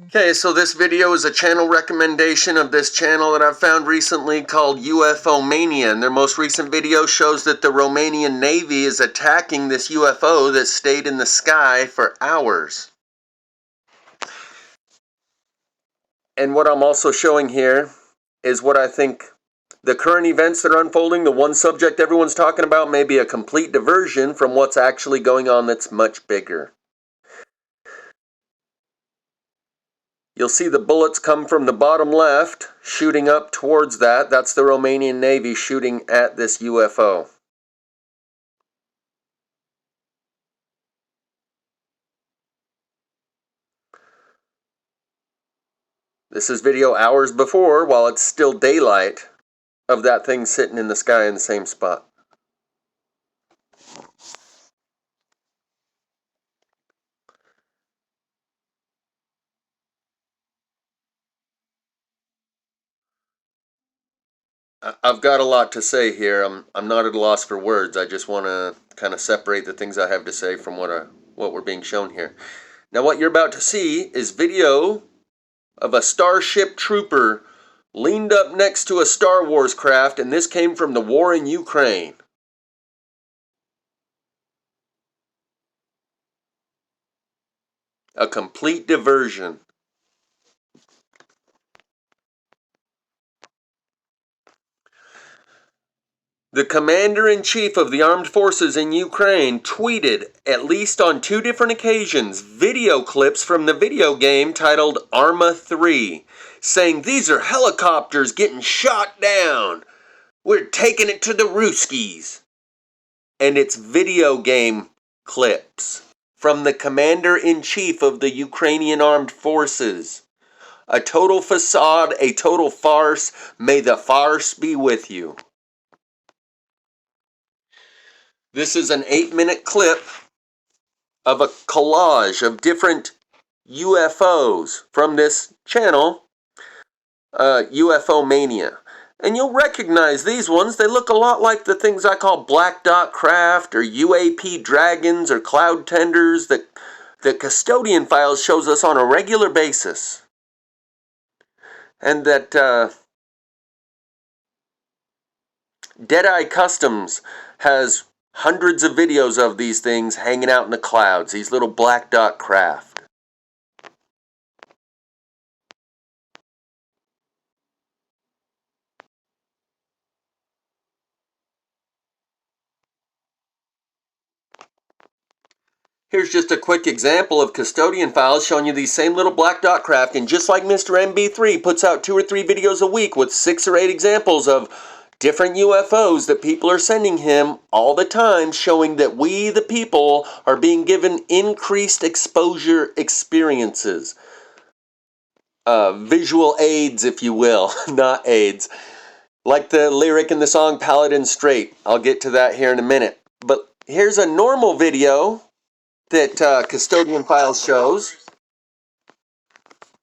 Okay, so this video is a channel recommendation of this channel that I've found recently called UFO Mania, and their most recent video shows that the Romanian Navy is attacking this UFO that stayed in the sky for hours. And what I'm also showing here is what I think the current events that are unfolding, the one subject everyone's talking about, may be a complete diversion from what's actually going on that's much bigger. You'll see the bullets come from the bottom left, shooting up towards that. That's the Romanian Navy shooting at this UFO. This is video hours before, while it's still daylight, of that thing sitting in the sky in the same spot. I've got a lot to say here. I'm not at a loss for words. I just want to kind of separate the things I have to say from what we're being shown here. Now, what you're about to see is video of a Starship Trooper leaned up next to a Star Wars craft, and this came from the war in Ukraine. A complete diversion. The commander-in-chief of the armed forces in Ukraine tweeted, at least on 2 different occasions, video clips from the video game titled Arma 3, saying these are helicopters getting shot down. We're taking it to the Ruskies. And it's video game clips from the commander-in-chief of the Ukrainian armed forces. A total facade, a total farce. May the farce be with you. This is an 8-minute clip of a collage of different UFOs from this channel, UFO Mania. And you'll recognize these ones. They look a lot like the things I call black dot craft or UAP dragons or cloud tenders that the Custodian files shows us on a regular basis. And that Deadeye Customs has hundreds of videos of these things hanging out in the clouds, these little black dot craft. Here's just a quick example of Custodian files showing you these same little black dot craft, and just like Mr. MB3 puts out 2 or 3 videos a week with 6 or 8 examples of different UFOs that people are sending him all the time, showing that we, the people, are being given increased exposure experiences. Visual aids, if you will, not AIDS. Like the lyric in the song Paladin Straight. I'll get to that here in a minute. But here's a normal video that Custodian Files shows,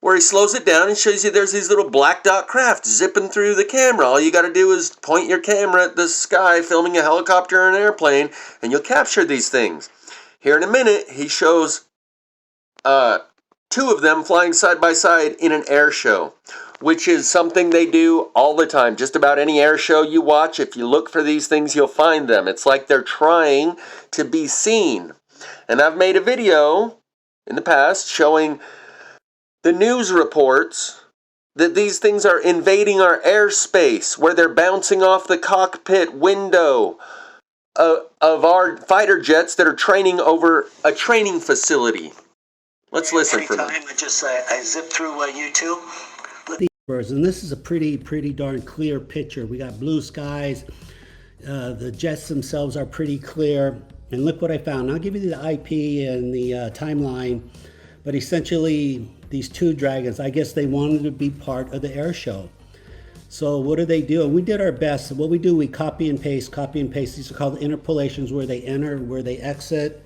where he slows it down and shows you there's these little black dot craft zipping through the camera. All you got to do is point your camera at the sky filming a helicopter or an airplane, and you'll capture these things. Here in a minute, he shows 2 of them flying side by side in an air show, which is something they do all the time. Just about any air show you watch, if you look for these things, you'll find them. It's like they're trying to be seen. And I've made a video in the past showing the news reports that these things are invading our airspace, where they're bouncing off the cockpit window of our fighter jets that are training over a training facility. Let's listen for them. I zip through YouTube. And this is a pretty darn clear picture. We got blue skies. The jets themselves are pretty clear. And look what I found. I'll give you the IP and the timeline. But essentially, these 2 dragons, I guess they wanted to be part of the air show. So what do they do? And we did our best. What we do, we copy and paste. These are called interpolations, where they enter, where they exit.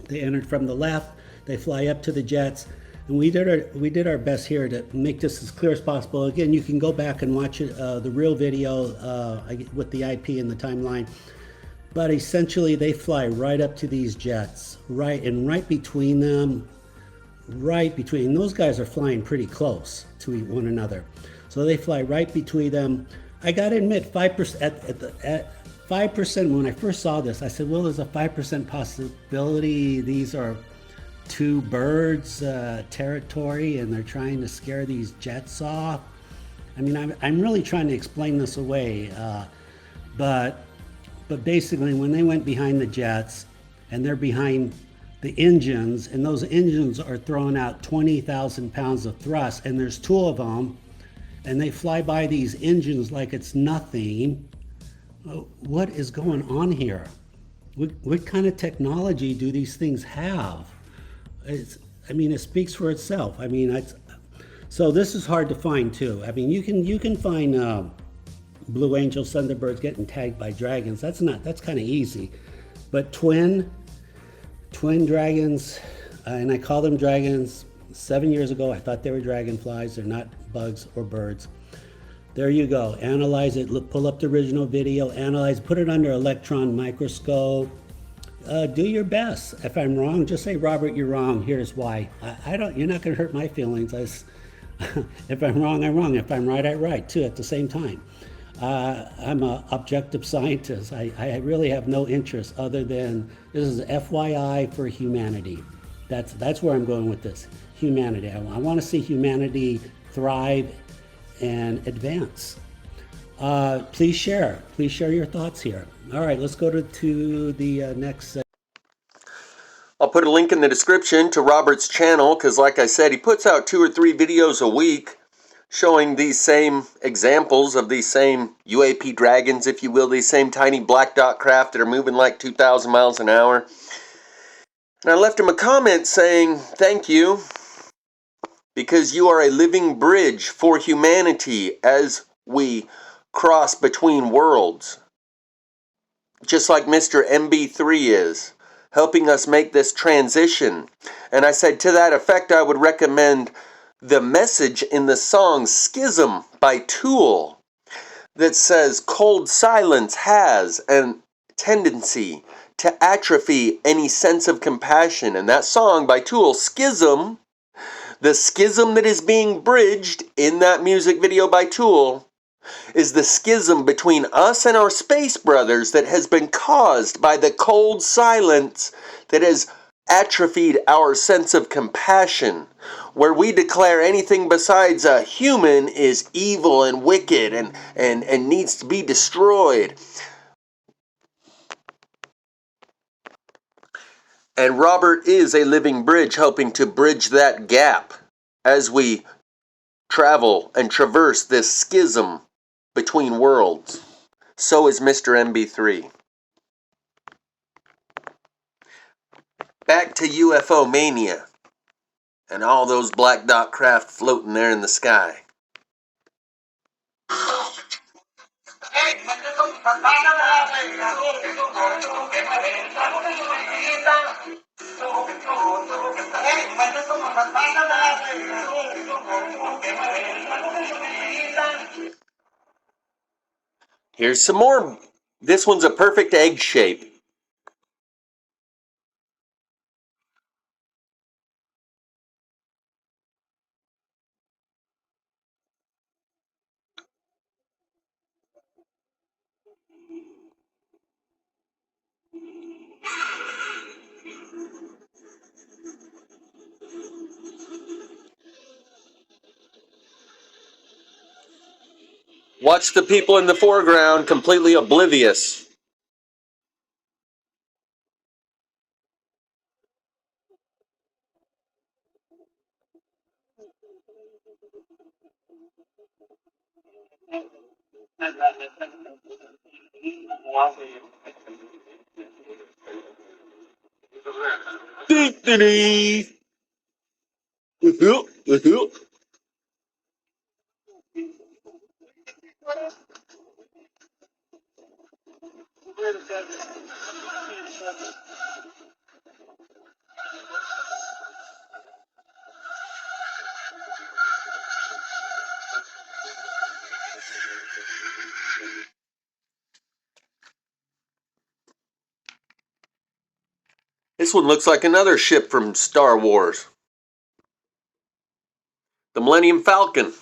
They entered from the left. They fly up to the jets. And we did our best here to make this as clear as possible. Again, you can go back and watch it, the real video with the IP and the timeline. But essentially, they fly right up to these jets, right between them, right between. Those guys are flying pretty close to one another, so they fly right between them. I gotta admit, 5% at 5%. When I first saw this, I said, "Well, there's a 5% possibility these are two birds territory, and they're trying to scare these jets off." I mean, I'm really trying to explain this away, but basically, when they went behind the jets, and they're behind the engines, and those engines are throwing out 20,000 pounds of thrust, and there's two of them, and they fly by these engines like it's nothing. What is going on here? What kind of technology do these things have? I mean, it speaks for itself. I mean, so this is hard to find too. I mean, you can find Blue Angel Thunderbirds getting tagged by dragons. That's kind of easy, but twin dragons, and I call them dragons. 7 years ago, I thought they were dragonflies. They're not bugs or birds. There you go. Analyze it. Pull up the original video. Analyze. Put it under electron microscope. Do your best. If I'm wrong, just say, "Robert, you're wrong. Here's why." I don't. You're not going to hurt my feelings. If I'm wrong, I'm wrong. If I'm right, I'm right too. At the same time, I'm an objective scientist. I really have no interest other than this is FYI for humanity. That's where I'm going with this. Humanity. I want to see humanity thrive and advance. Please share your thoughts here. All right, let's go to the next. I'll put a link in the description to Robert's channel because, like I said, he puts out 2 or 3 videos a week showing these same examples of these same UAP dragons, if you will, these same tiny black dot craft that are moving like 2,000 miles an hour. And I left him a comment saying, "Thank you, because you are a living bridge for humanity as we cross between worlds, just like Mr. MB3 is, helping us make this transition." And I said, to that effect, I would recommend the message in the song Schism by Tool that says, "Cold silence has a tendency to atrophy any sense of compassion." And that song by Tool, Schism, the schism that is being bridged in that music video by Tool, is the schism between us and our space brothers that has been caused by the cold silence that has atrophied our sense of compassion, where we declare anything besides a human is evil and wicked and needs to be destroyed. And Robert is a living bridge helping to bridge that gap as we travel and traverse this schism between worlds. So is Mr. MB3. Back to UFO mania and all those black dot craft floating there in the sky. Here's some more. This one's a perfect egg shape. Watch the people in the foreground completely oblivious. This one looks like another ship from Star Wars. the Millennium Falcon.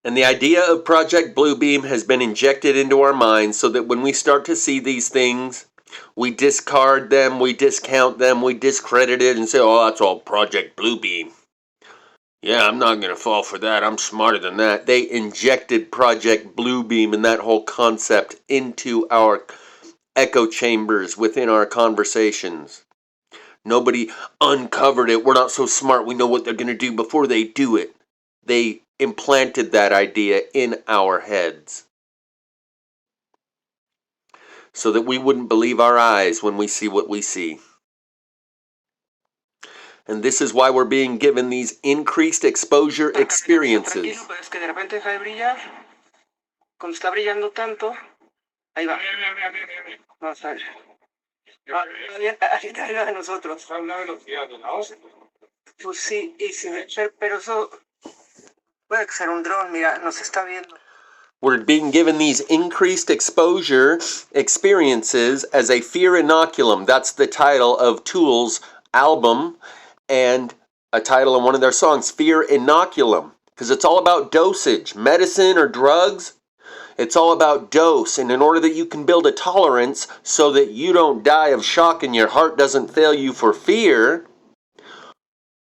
And the idea of Project Bluebeam has been injected into our minds so that when we start to see these things, we discard them, we discount them, we discredit it and say, oh, that's all Project Bluebeam. Yeah, I'm not going to fall for that. I'm smarter than that. They injected Project Bluebeam and that whole concept into our echo chambers within our conversations. Nobody uncovered it. We're not so smart. We know what they're going to do before they do it. They implanted that idea in our heads so that we wouldn't believe our eyes when we see what we see. And this is why we're being given these increased exposure experiences. Cuando está brillando tanto, ahí va. Vamos a ver. Ahí está arriba de nosotros. Está a una velocidad de la hostia. Pues sí, y si pero eso puede ser un dron, mira, nos está viendo. We're being given these increased exposure experiences as a fear inoculum. That's the title of Tool's album and a title in one of their songs, Fear Inoculum, because it's all about dosage. Medicine or drugs, it's all about dose. And in order that you can build a tolerance so that you don't die of shock and your heart doesn't fail you for fear,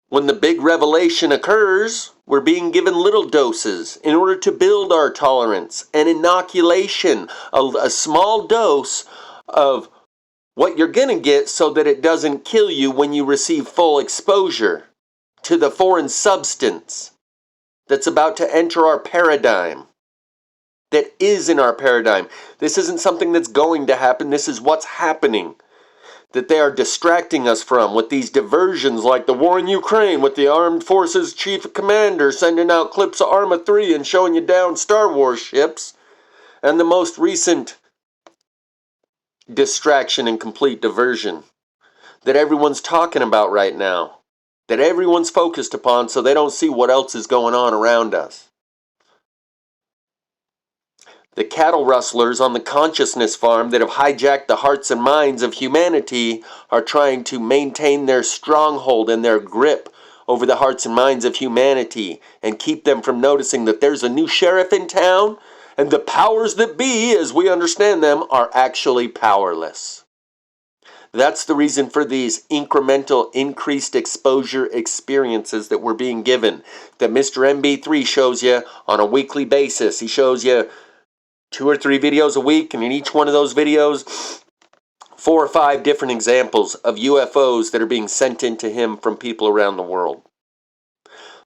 when the big revelation occurs, we're being given little doses in order to build our tolerance. An inoculation, a small dose of what you're going to get so that it doesn't kill you when you receive full exposure to the foreign substance that's about to enter our paradigm, that is in our paradigm. This isn't something that's going to happen. This is what's happening, that they are distracting us from with these diversions like the war in Ukraine with the Armed Forces Chief Commander sending out clips of Arma 3 and showing you down Star Wars ships, and the most recent distraction and complete diversion that everyone's talking about right now, that everyone's focused upon so they don't see what else is going on around us. The cattle rustlers on the consciousness farm that have hijacked the hearts and minds of humanity are trying to maintain their stronghold and their grip over the hearts and minds of humanity and keep them from noticing that there's a new sheriff in town and the powers that be, as we understand them, are actually powerless. That's the reason for these incremental increased exposure experiences that we're being given, that Mr. MB3 shows you on a weekly basis. He shows you 2 or 3 videos a week, and in each one of those videos, 4 or 5 different examples of UFOs that are being sent into him from people around the world.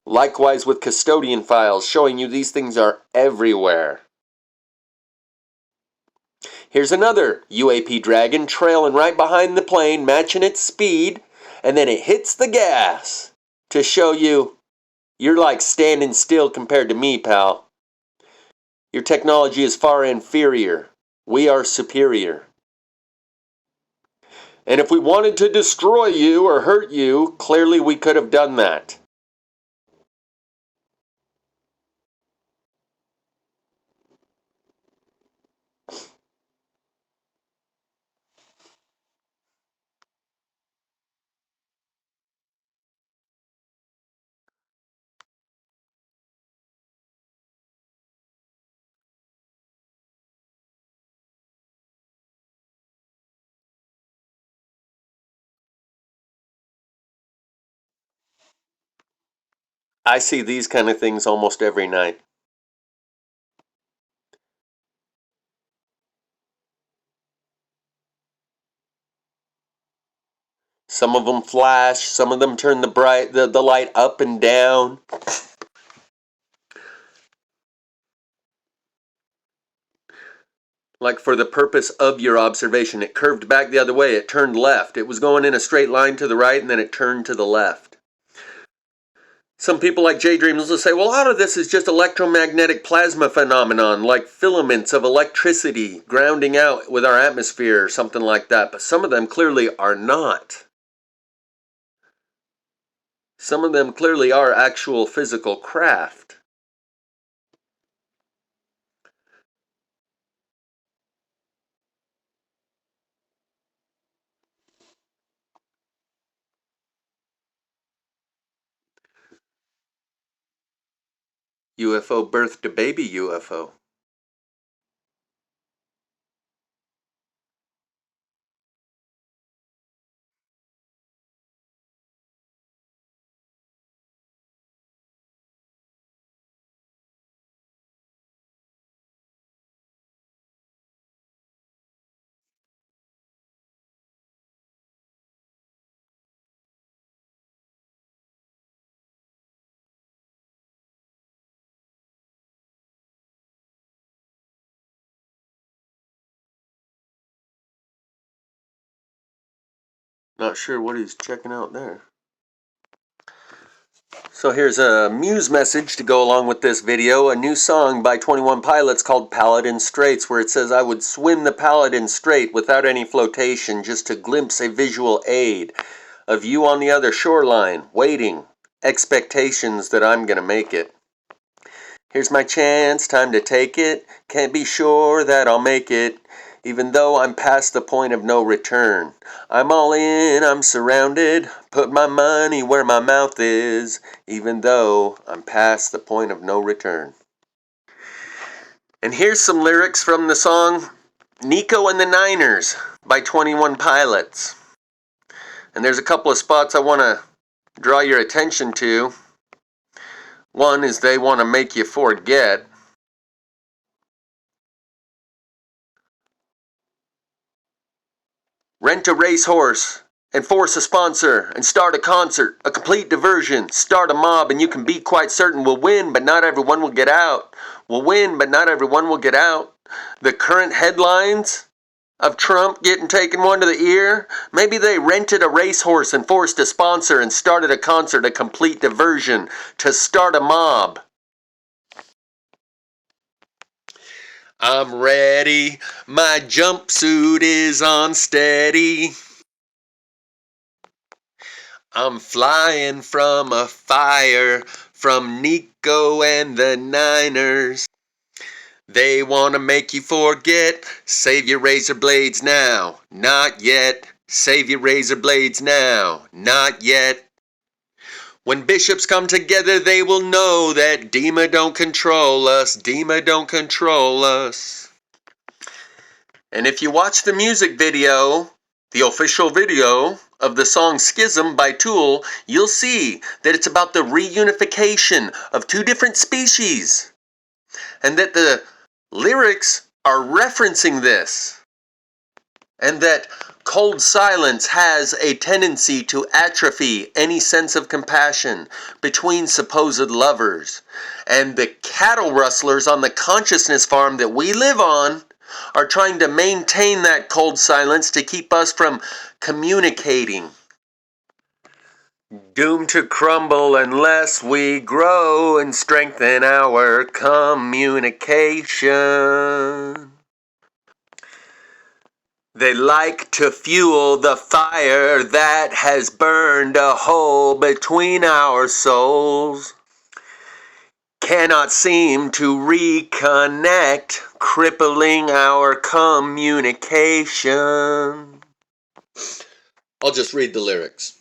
Likewise with Custodian files, showing you these things are everywhere. Here's another UAP Dragon trailing right behind the plane, matching its speed, and then it hits the gas to show you you're like standing still compared to me, pal. Your technology is far inferior. We are superior. And if we wanted to destroy you or hurt you, clearly we could have done that. I see these kind of things almost every night. Some of them flash, some of them turn the light up and down. Like for the purpose of your observation, it curved back the other way, it turned left. It was going in a straight line to the right and then it turned to the left. Some people like J Dreams will say, well, a lot of this is just electromagnetic plasma phenomenon, like filaments of electricity grounding out with our atmosphere or something like that. But some of them clearly are not. Some of them clearly are actual physical craft. UFO birthed a baby UFO. Not sure what he's checking out there. So here's a Muse message to go along with this video. A new song by 21 Pilots called Paladin Straits, where it says, I would swim the Paladin Strait without any flotation just to glimpse a visual aid of you on the other shoreline, waiting, expectations that I'm gonna make it. Here's my chance, time to take it. Can't be sure that I'll make it, even though I'm past the point of no return. I'm all in, I'm surrounded, put my money where my mouth is, even though I'm past the point of no return. And here's some lyrics from the song Nico and the Niners by 21 Pilots. And there's a couple of spots I want to draw your attention to. One is they want to make you forget. Rent a racehorse and force a sponsor and start a concert, a complete diversion, start a mob, and you can be quite certain we'll win, but not everyone will get out. We'll win, but not everyone will get out. The current headlines of Trump getting taken one to the ear, maybe they rented a racehorse and forced a sponsor and started a concert, a complete diversion, to start a mob. I'm ready, my jumpsuit is on steady. I'm flying from a fire from Nico and the Niners. They want to make you forget, save your razor blades now, not yet. Save your razor blades now, not yet. When bishops come together, they will know that Dima don't control us, Dima don't control us. And if you watch the music video, the official video of the song Schism by Tool, you'll see that it's about the reunification of two different species, and that the lyrics are referencing this, and that cold silence has a tendency to atrophy any sense of compassion between supposed lovers. And the cattle rustlers on the consciousness farm that we live on are trying to maintain that cold silence to keep us from communicating. Doomed to crumble unless we grow and strengthen our communication. They like to fuel the fire that has burned a hole between our souls. Cannot seem to reconnect, crippling our communication. I'll just read the lyrics.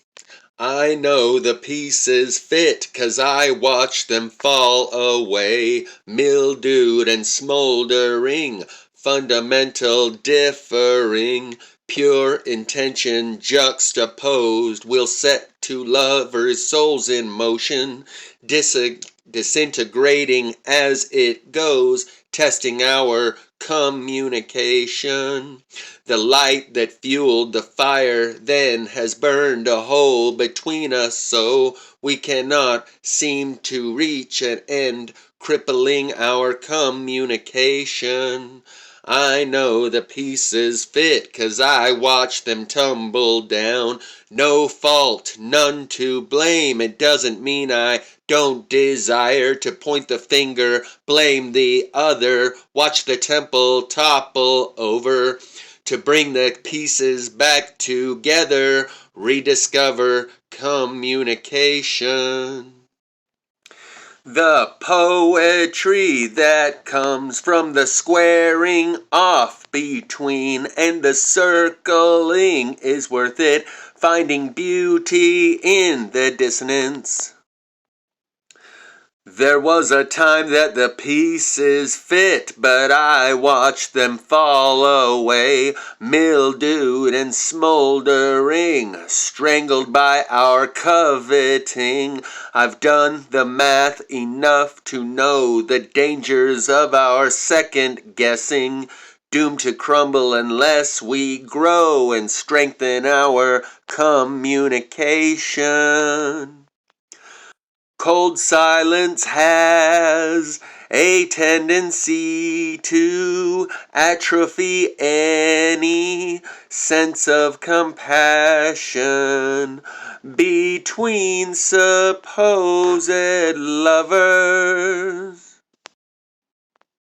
I know the pieces fit, 'cause I watch them fall away, mildewed and smoldering, fundamental differing, pure intention juxtaposed, will set two lovers' souls in motion, disintegrating as it goes, testing our communication. The light that fueled the fire then has burned a hole between us, so we cannot seem to reach an end, crippling our communication. I know the pieces fit, 'cause I watch them tumble down. No fault, none to blame. It doesn't mean I don't desire to point the finger, blame the other, watch the temple topple over, to bring the pieces back together, rediscover communication. The poetry that comes from the squaring off between and the circling is worth it, finding beauty in the dissonance. There was a time that the pieces fit, but I watched them fall away, mildewed and smoldering, strangled by our coveting. I've done the math enough to know the dangers of our second guessing, doomed to crumble unless we grow and strengthen our communication. Cold silence has a tendency to atrophy any sense of compassion between supposed lovers.